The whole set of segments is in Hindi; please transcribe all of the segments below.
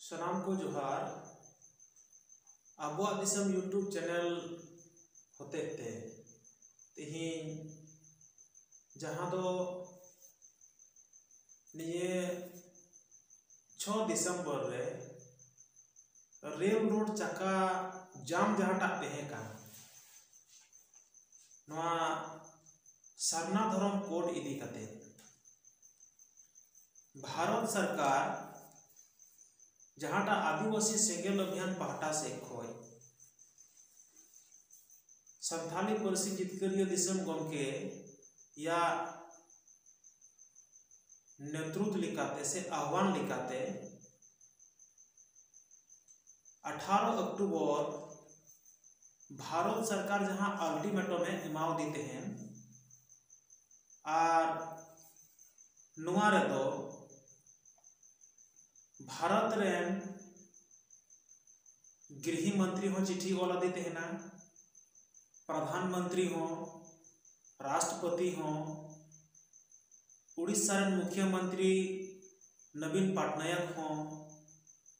सनाम को जोहार आबुआ दिसम यूट्यूब चैनल होते ते तिहिन जहां दो निये 6 दिसंबर रे रेल रोड चक्का जाम जहाटा तहेका नवा सरना धर्म कोड इदी कते भारत सरकार जहाटा आदिवासी सेंगेल अभियान पाहटा से खोय संथाली पारसी जितकरिया दिसम गमके या नेतृत्व लिकाते से आह्वान लिकाते 18 अक्टूबर भारत सरकार जहां अल्टीमेटम में इमाव देते हैं और नुआ रे दो भारत रेन गृह मंत्री हो चिट्ठी ओला देते हैं ना प्रधानमंत्री हो राष्ट्रपति हो उड़ीसा रेन मुख्यमंत्री नवीन पटनायक हो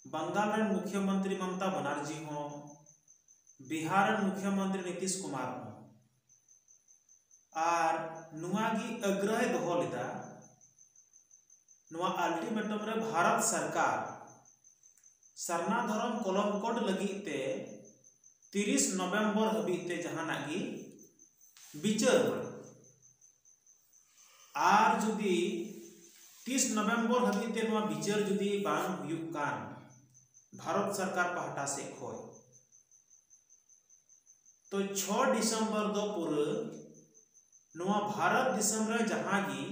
बंगाल रेन मुख्यमंत्री ममता बनर्जी हो बिहार रेन मुख्यमंत्री नीतीश कुमार हो और नुआगी आग्रह दोहो लेदा अल्टीमेटम रे भारत सरकार सरना धर्म कलम कोड लगिते 30 नवंबर हबीते जहाना की विचार आर जुदी 30 नवंबर हबीते नवा विचार जुदी बांग हुयुक कान भारत सरकार पाहटा से खोय तो 6 दिसंबर दो पूरे नवा भारत दिसम रे जहां की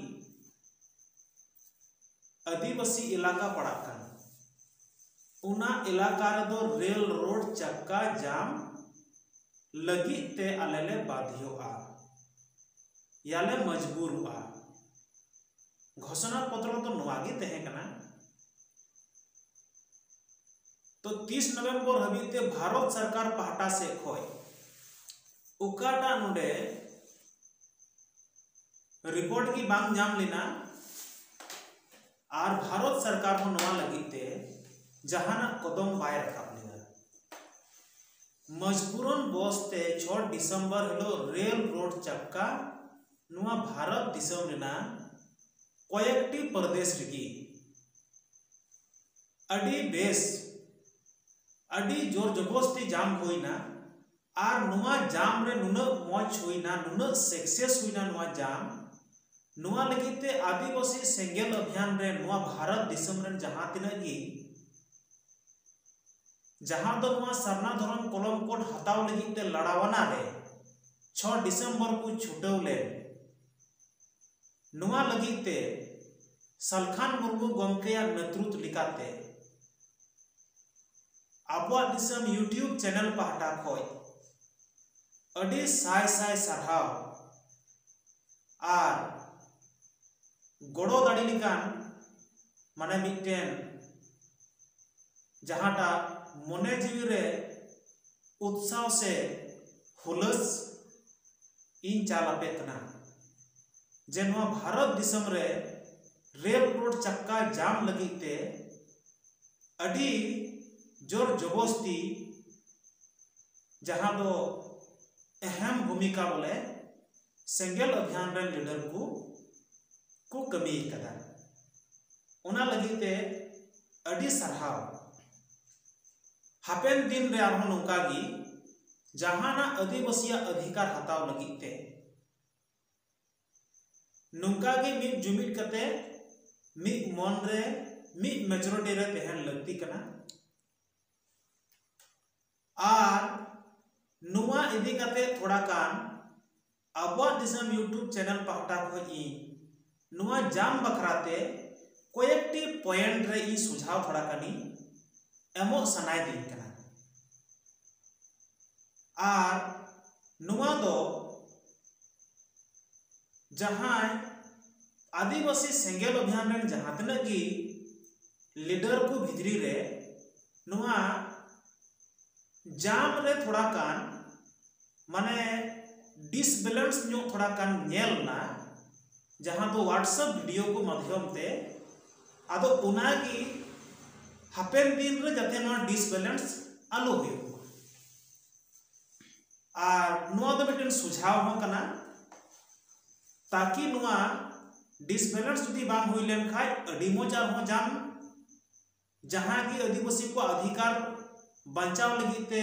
आदिवासी इलाका पड़ा कान उना इलाका रे दो रेल रोड चक्का जाम लगिते आलेले बाध्योआ याले मजबूरआ घोषणा पत्र तो नवागी तहे कना तो 30 नवंबर हबीते भारत सरकार पाहटा से खोय उकाटा नुडे रिपोर्ट की बांग जाम लेना और भारत सरकार को नवा लगिते जहाना कदम बाय रखा मजबूरन बसते 6 दिसंबर हेलो रेल रोड चक्का नुआ भारत दिसम रेना कयेकटी प्रदेश रिगी अडी बेस अडी जोर जबरदस्ती जाम होइना और नुआ जाम रे नुना मौज होइना नुना सक्सेस होइना नुआ जाम नुआ लगिते आदिवासी सेंगेल अभियान रे नुआ भारत दिसम रे जहां तिना की जहां दो नुआ सरना धर्म कलम कोड हताव लगिते लड़ावना रे 6 दिसंबर को छुटाव ले नुआ लगिते सलखान मुर्मू गमकेया नेतृत्व लिकाते आबुआ दिसम यूट्यूब चैनल पाहटा खोय अडी साय साय सरहाव आर गड़ो दाड़ी लिकान माने मिटेन जहाटा मने जीवी रे उत्साह से हुलस इन चालापे कना जे नवा भारत दिसम रे रेल रोड चक्का जाम लगिते अडी जोर जबरदस्ती जहां दो अहम भूमिका बोले सेंगेल अभियान रे लीडर को कमी कदा उना लगिते अडी सरहाव हापेन दिन रे आरहो नोकागी जहाना आदिवासी अधिकार हताव लगिते नोकागी मिट जुमिट कते मिट मन रे मिट मेजॉरिटी रे तहन लगती कना आर नुआ इदी कते थोड़ा कान आबुआ दिसम यूट्यूब चैनल पाहटा खोई नुआ जाम बखराते कोयेकटी पॉइंट रे ई सुझाव थोड़ा कनी एमो सनाय दिन कना आर नुआ दो जहां आदिवासी सेंगेल अभियान रे जहां तना की लीडर को भितरी रे नुआ जाम रे थोड़ा कान माने डिसबैलेंस नो थोड़ा कान नेल ना जहां तो व्हाट्सएप वीडियो को माध्यम ते आदो उनागी हापेन दिन रे जाते नोआ डिसबैलेंस आलो हुई और नोआ दो मिटन सुझाव हो कना ताकि नोआ डिसबैलेंस जुदी बांग हुई लेन खाय अडी मोज आर हो जाम जहां की आदिवासी को अधिकार बचाव लगी ते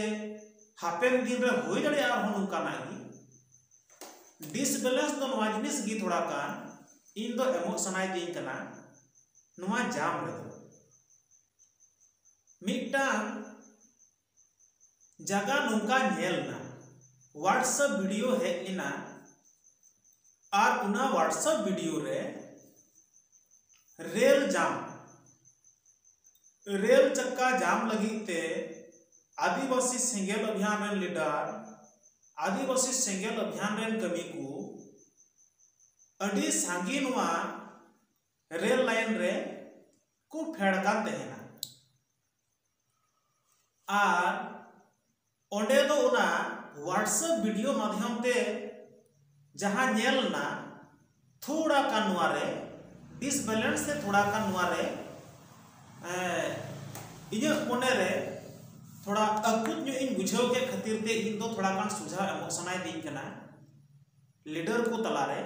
हापेन दिन रे होई दड़े आर हो नुकाना गी डिसबैलेंस दो नोआ जिनिस गी थोड़ा कान इन दो एमो सनाय दिन कना नोआ जाम रे मिटांग जगह नुका नेल ना व्हाट्सएप वीडियो है इना और उना व्हाट्सएप वीडियो रे रेल चक्का जाम लगी ते आदिवासी सेंगेल अभियान रेन लीडर आदिवासी सेंगेल अभियान रेन कमी को अडी सांगी नुआ रेल लाइन रे को फेड़कान तेहेना और ओंडे दो उना व्हाट्सएप वीडियो माध्यम ते जहां नेल ना थोड़ा का नुआरे डिसबैलेंस से थोड़ा का नुआरे इन्हें मने रे थोड़ा अकुत न्यू इन बुझाव के खातिर ते इन दो थोड़ा कान सुझाव एमो सनाय दिन कना लीडर को तलारे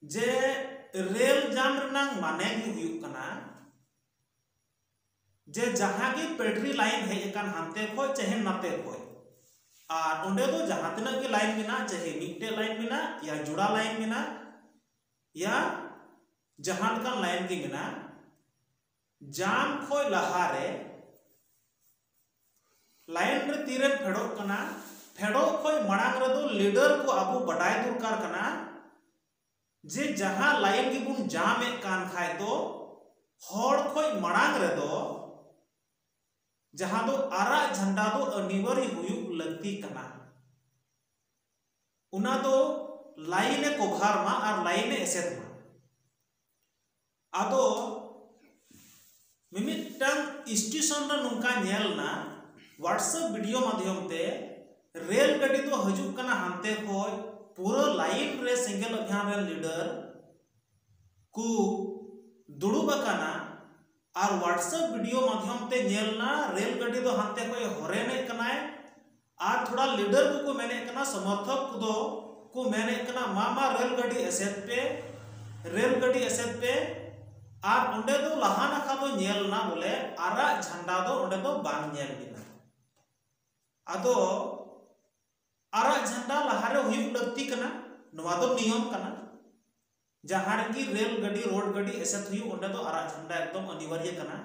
जे रेल जाम रनांग माने की हुयुक कना जे जहां की पेट्री लाइन है एकान हांते खोय चाहे नाते खोय और ओंडे दो जहां तना की लाइन मिना चाहे मिट्टे लाइन मिना या जुड़ा लाइन मिना या जहां का लाइन की मिना जाम खोय लहारे लाइन रे तीरे फेडो कना फेडो खोय मणांग रे दो लीडर को आबू बडाय दरकार कना जे जहां लाइन की बुन जाम ए कान खाय तो हर खोय मणांग रे दो जहां दो आरा झंडा दो अनिवार्य हुयुक लगती कना उना दो लाइन कोभार मा और लाइन एसेट मा आदो मिमिटंग स्टेशन रे नुका नेल ना व्हाट्सएप वीडियो माध्यम ते रेल गाड़ी तो हजुक कना हांते खोय पूरा लाइन रे सिंगल अभियान रे लीडर को दुड़ुब कना और व्हाट्सएप वीडियो माध्यम ते नेलना रेल गाड़ी दो हांते कोई हरेने कनाय और थोड़ा लीडर को मेने कना समर्थक को मेने कना मामा रेल गाड़ी एसेट पे और ओंडे दो लहाना का दो नेलना बोले आरा झंडा दो ओंडे दो बांग नेल बिना आदो आरा झंडा लहारे हुयुक लगती कना नवा दो नियम कना जहां की रेल गाड़ी रोड गाड़ी एसेट हुई ओंडे दो आरा झंडा एकदम अनिवार्य कना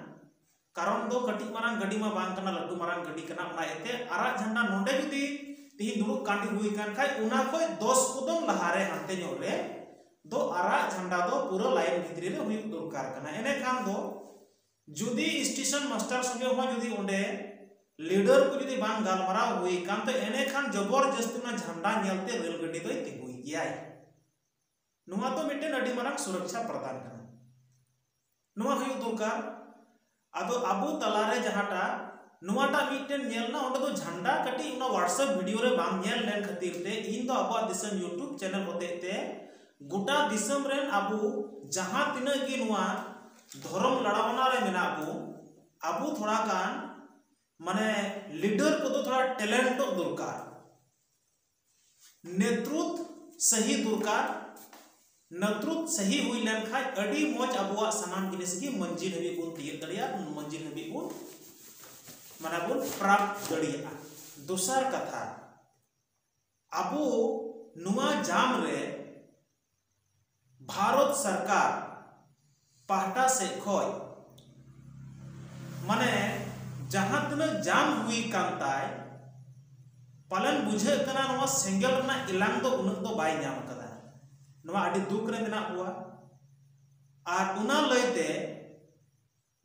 कारण दो कटी मारांग गाड़ी मा बांग कना लड्डू मारांग गाड़ी कना उना एते आरा झंडा नोंडे जुदी तीन दुड़ुक कांडी हुई कान खाय उना खोय 10 कदम लहारे हांते नो रे दो आरा झंडा दो पूरा लाइन भितरी रे हुई दरकार कना एने खान दो जुदी स्टेशन मास्टर संगे हो जुदी ओंडे लीडर को जुदी बांग गालमारा हुई कान तो एने खान जबरदस्ती ना झंडा नेलते रेल गाड़ी दो तिगुई गयाय नुआ तो मिटेन अडी मारांग सुरक्षा प्रदान करना नुआ हुई दरकार आदो आबू तलारे जहाटा नुआटा मिटेन नेलना ओंडे दो झंडा कटी उना व्हाट्सएप वीडियो रे बांग नेल लेन खातिर ते इन दो आबा दिसम यूट्यूब चैनल होते ते गोटा दिसम रेन आबू जहां तिना की नुआ धर्म लड़ावना रे मेना आबू थोड़ा कान माने लीडर को तो थोड़ा टैलेंट दरकार नेतृत्व सही दरकार नेतृत्व सही हुई लेन खाय अडी मोज अबुआ सनाम जिनिस की मंजिल हबी बुन तिय दड़िया मंजिल हबी बुन माने बुन प्राप्त दड़िया दूसर कथा अबू नुआ जाम रे भारत सरकार पाहटा से खोय माने जहां तना जाम हुई कांताय पालन बुझे कना नुआ सेंगल ना इलांग दो उनक दो बाय नाम कदा नुआ अडी दुख रे मेना हुआ और उना लयते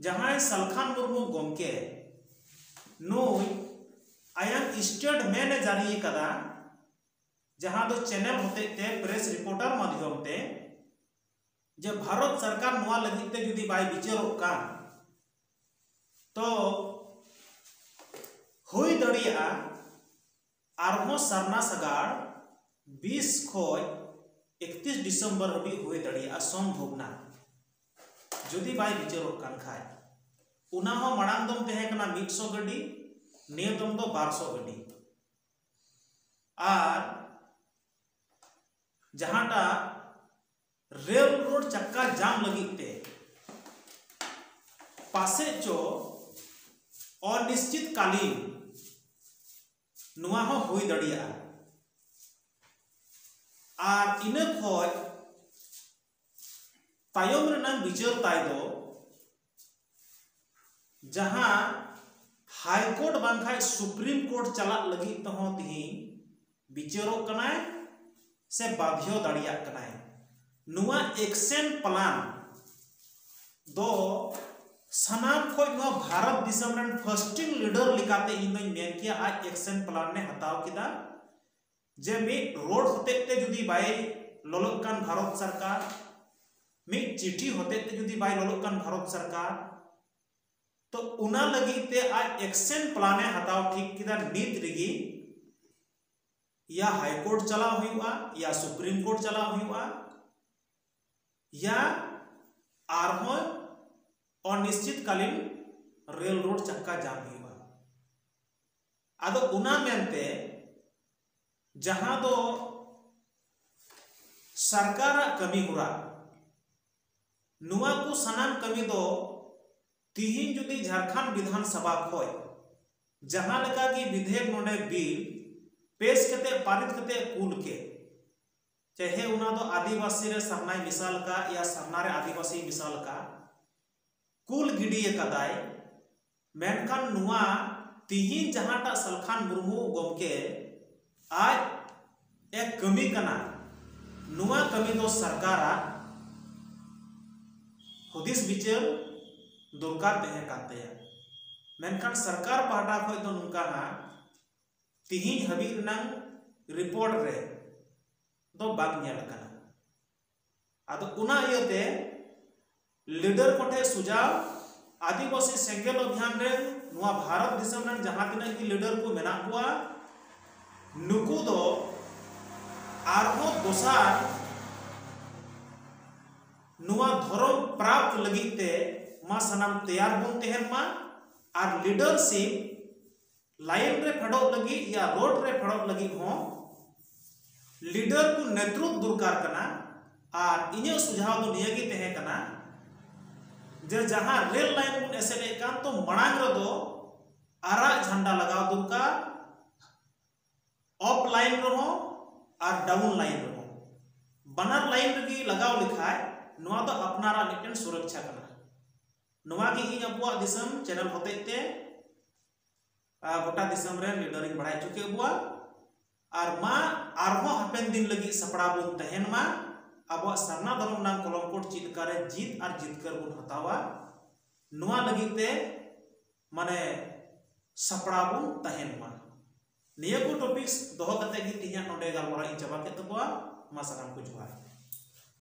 जहां सलखान मुर्मू गोमके नुई आयन स्टेटमेंट जारी कदा जहां दो चैनल होते ते प्रेस रिपोर्टर माध्यम ते जब भारत सरकार नुआ लगिते जुदी बाय विचारो का तो हुई दड़िया आरहो सरना सगाड़ 20 खोय 31 डिसेंबर हबी हुई दड़िया संभवना जुदी बाय विचारो कान खाय उना हो मड़ांग दम तहे कना 100 गाड़ी निया दम दो 1200 गाड़ी और जहांटा रेल रोड चक्का जाम लगिते पासे चो अनिश्चित कालीन नुआ हो हुई दड़िया और इना खोज तायम रनांग विचार ताय दो जहां हाई कोर्ट बांखाय सुप्रीम कोर्ट चला लगी तहो तिहिं विचारों कनाय से बाध्यो दाड़िया कनाय नुआ एक्शन प्लान दो सनाम खोज नुआ भारत दिसम रन फर्स्टिंग लीडर लिकाते इनमें मेन किया आज एक्शन प्लान ने हताव किदा जे मिट रोड होते ते जुदी बाय लोलकान भारत सरकार मिट चिट्ठी होते ते जुदी बाय लोलकान भारत सरकार तो उना लगी ते आज एक्शन प्लान ने हताव ठीक किदा नीत रिगी या हाई कोर्ट चला हुआ या सुप्रीम कोर्ट चला हुआ या आरहो अनिश्चित कालीन रेल रोड चक्का जाम हुआ आदो उना मेनते जहां दो सरकार कमी हुरा नुआ को सनाम कमी दो तिहिन जुदी झारखंड विधानसभा खोय जहां लगा की विधेयक नोडे बिल पेश कते पारित कते कूल के चाहे उना दो आदिवासी रे सरनाई मिसाल का या सरनारे आदिवासी मिसाल का कूल गिडिये कदाय मेनखान नुआ तिहिन जहांटा सलखान मुर्मू गोमके आज एक कमी कना नुआ कमी दो सरकारा हुदिस विचार दरकार तहे काते मेनखान सरकार पाहटा खोय दो नुका ना तिहिन हबी रनांग रिपोर्ट रे दो बाग नेल कना आदो उना इयते लीडर कोठे सुझाव आदिवासी सेंगेल अभियान रे नुआ भारत दिसम रन जहां तिना की लीडर को मेना हुआ नुकु दो आरहो दोसार नुआ धर्म प्राप्त लगिते मा सनाम तैयार बन तेहन मा और लीडरशिप लाइन रे फेडो लगी या रोड रे फेडो लगी हो लीडर को नेतृत्व दरकार कना और इने सुझाव दो नियगी तहे कना जे जहां रेल लाइन बन एसेले कान तो मणांग रे दो आरा झंडा लगाव दरकार अप लाइन रहो और डाउन लाइन रहो बनर लाइन रगी लगाव लिखाय नुआ दो अपनारा मिटन सुरक्षा कना नुआ की इन अबुआ दिसम चैनल होते ते गोटा दिसम रे लीडरिंग बढ़ाई चुके बुआ और मा आरहो हापेन दिन लगी सपड़ा बुन तहन मा अब सरना धर्म नाम कलमकोट चिलकारे जीत और जितकर बुन हतावा नुआ लगी ते माने सपड़ा बुन तहन मा निया को टॉपिक्स दोहो कते गी तिया नोडे गालमरा इन चाबा के तबवा मा सनाम को जुहार।